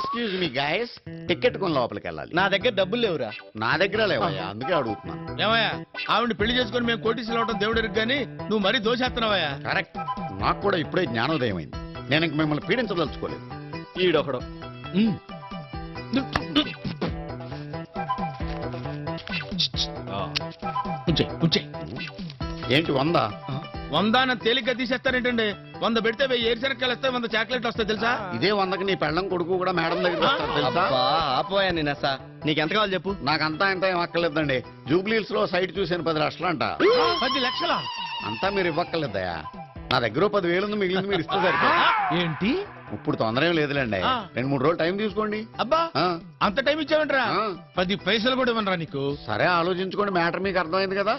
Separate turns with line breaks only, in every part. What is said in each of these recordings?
Excuse me guys, ticket కొని లోపలికి వెళ్ళాలి.
నా దగ్గర డబ్బులు లేవురా.
నా దగ్గర లేవయ్యా, అందుకే అడుగుతున్నాను.
ఏమయ్యా, ఆవిడ పెళ్లి చేసుకుని మేము కోటీసులు అవడం దేవుడికి గానీ నువ్వు మరీ దోషేస్తున్నావయ్యా.
కరెక్ట్, నాకు కూడా ఇప్పుడే జ్ఞానోదయం అయింది. నేను ఇంక మిమ్మల్ని పీడించదలుచుకోలేదు.
ఈడొకడు
ఏంటి 100?
100 తేలిగ్గా తీసేస్తారేంటండి? 100 పెడితే 1000 ఏరుశనక్కాయలు వస్తాయి, 100 చాక్లెట్లు వస్తాయి తెలుసా?
ఇదే 100కి నీ పెళ్ళం కొడుకు కూడా మేడం దగ్గర వస్తారు తెలుసా?
ఆపోయా నేను అసా. నీకెంత కావాలి చెప్పు.
నాకంతా ఇంత ఏం అక్కర్లేదండి. జూబ్లీహిల్స్ లో సైట్ చూసాను, 10 లక్షలు అంట.
10 లక్షలా?
అంతా మీరు ఇవ్వక్కర్లేదయా. నా దగ్గర 10,000 ఉంది, మిగిలింది మీరు ఇస్తే సరిపోతుంది.
ఏంటి
ఇప్పుడు తొందర ఏం లేదులేండి, 2-3 రోజులు టైం తీసుకోండి.
అబ్బా, అంత టైం ఇచ్చావంటరా?
ఆ.
10 పైసలు కూడా ఇవ్వనరా నీకు?
సరే ఆలోచించుకోండి, మ్యాటర్ మీకు అర్థమైంది కదా.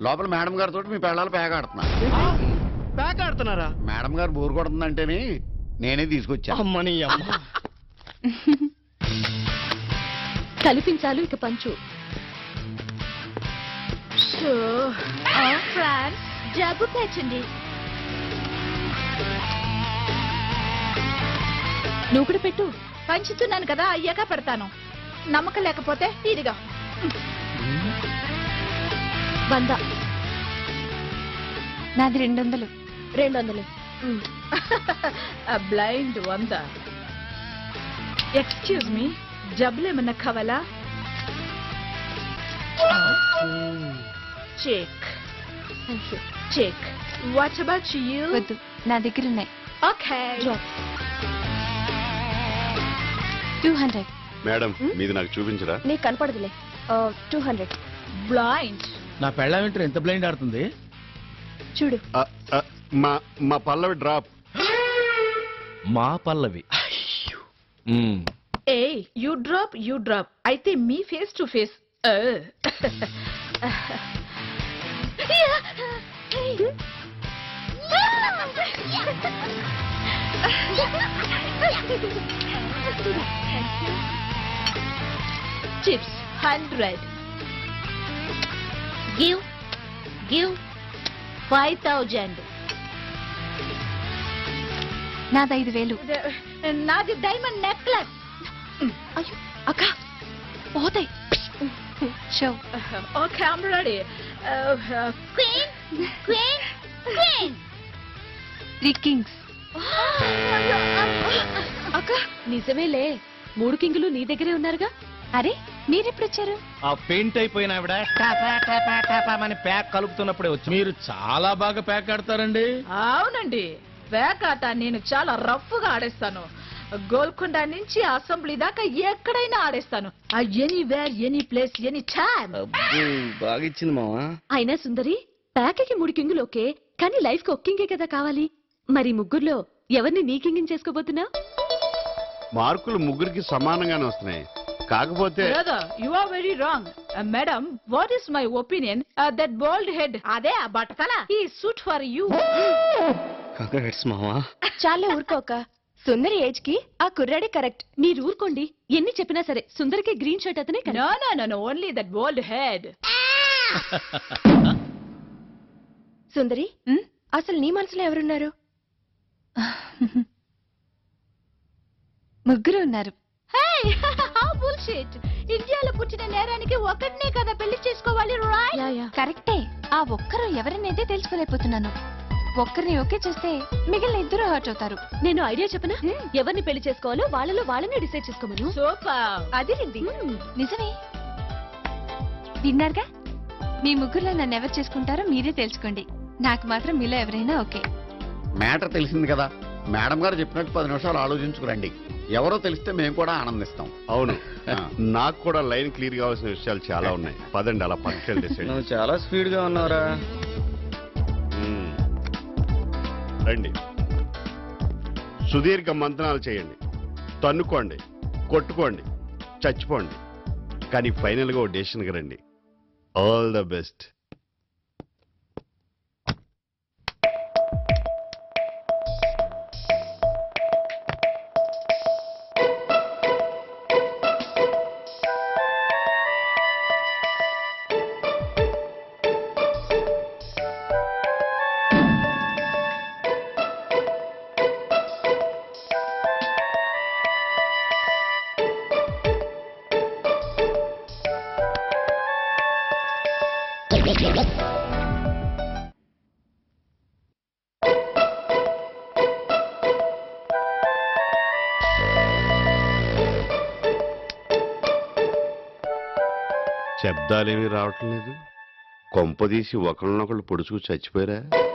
లోపల మేడం గారితో మీ పెళ్ళాలు పేగాడుతున్నా.
బ్యాగ్ ఆడుతున్నారా?
మేడం గారు బోరు కొడుతుందంటేనే నేనే తీసుకొచ్చా.
అమ్మని అమ్మ.
కల్పించాలు ఇక పంచు. ఫ్రాన్స్ జబ్బు పేచండి. నువ్వు కూడా పెట్టు.
పంచుతున్నాను కదా, అయ్యాక పెడతాను. నమ్మకం లేకపోతే ఇదిగా
100.
నాది 200.
200.
బ్లైండ్ 100. ఎక్స్క్యూజ్ మీ, జబ్బులేమన్నా కావాలా? Check check. What about you?
వద్దు, నా దగ్గర ఉన్నాయి.
ఓకే.
200.
మేడం మీది నాకు చూపించరా?
నీకు కనపడదులే. 200.
బ్లైండ్.
నా పెళ్ళ వింటర్ ఎంత బ్లైండ్ ఆడుతుంది
చూడు.
మా పల్లవి డ్రాప్.
మా పల్లవి.
ఏ యూ డ్రాప్ అయితే మీ face to face. Chips 100. Give 5,000.
నాది 5,000.
నాది డైమండ్ నెక్లెస్.
అయ్యో అక్క పోతాయి.
Show.
Okay, I'm ready. Queen
3 kings.
అక్క నిజమేలే, 3 కింగులు నీ దగ్గరే ఉన్నారుగా.
అరే మీరెప్పుడు వచ్చారు?
ఆ పెయింట్ అయిపోయిన ఆవిడ టాపా టాపా టాపా అని ప్యాక్ కలుపుతున్నప్పుడే వచ్చి. మీరు చాలా బాగా ప్యాక్ ఆడతారండి.
అవునండి, బ్యాక్ ఆట నేను చాలా రఫ్ గా ఆడేస్తాను. గోల్కొండ నుంచి అసెంబ్లీ దాకా ఎక్కడైనా ఆడేస్తాను. Anywhere, any place, any time.
బాగా ఇచ్చింది మావా.
అయినా సుందరి, ప్యాక్కి 3 కింగులు ఓకే, కానీ లైఫ్ కి 1 కింగే కదా కావాలి. మరి ముగ్గురులో ఎవరిని నీ కింగిని చేసుకోబోతున్నా?
మార్కులు ముగ్గురికి సమానంగానే వస్తున్నాయి. కాకపోతే
you are very wrong madam. What is my opinion? That bold head, అదే ఆ బట్టతల, ఈ సూట్ ఫర్ యూ.
కంగ్రాట్స్ మావా.
చాలే ఊరుకోక. సుందరి ఏజ్ కి ఆ కుర్రాడే కరెక్ట్. మీరు ఊరుకోండి. ఎన్ని చెప్పినా సరే సుందరికి గ్రీన్ షర్ట్ అతనే కదా.
No, only that bald head.
సుందరి, అసలు నీ మనసులో ఎవరున్నారు?
ముగ్గురు ఉన్నారు.
Hey, how bullshit. ఇండియాలో పుట్టిన నేరానికి ఒకటినే కదా పెళ్లి చేసుకోవాలి, రైట్?
కరెక్టే. ఆ ఒక్కరు ఎవరినైతే తెలుసుకోలేకపోతున్నాను. ఒక్కరిని ఓకే చేస్తే మిగిలిన ఇద్దరు హర్ట్ అవుతారు.
నేను ఐడియా చెప్పనా? ఎవరిని పెళ్లి చేసుకోవాలో వాళ్ళలో వాళ్ళనే డిసైడ్ చేసుకోమను.
సూపర్.
అదిరింది.
నిజమే. విన్నారుగా, మీ ముగ్గురులో నన్ను ఎవరు చేసుకుంటారో మీరే తెలుసుకోండి. నాకు మాత్రం మీలో ఎవరైనా ఓకే.
మ్యాటర్ తెలిసింది కదా, మేడం గారు చెప్పినట్టు 10 నిమిషాలు ఆలోచించుకురండి. ఎవరో తెలిస్తే మేము కూడా ఆనందిస్తాం.
అవును, నాకు కూడా లైన్ క్లియర్ కావాల్సిన విషయాలు చాలా ఉన్నాయి. పదండి అలా పక్కకి డిసైడ్.
నువ్వు చాలా స్పీడ్ గా ఉన్నావురా.
రండి, సుదీర్ఘ మంతనాలు చేయండి, తన్నుకోండి, కొట్టుకోండి, చచ్చిపోండి, కానీ ఫైనల్ గా ఓ డెసిషన్కి రండి. All the best. శబ్దాలేమీ రావటం లేదు. కొంపదీసి ఒకళ్ళనొకళ్ళు పొడుచుకు చచ్చిపోయారా?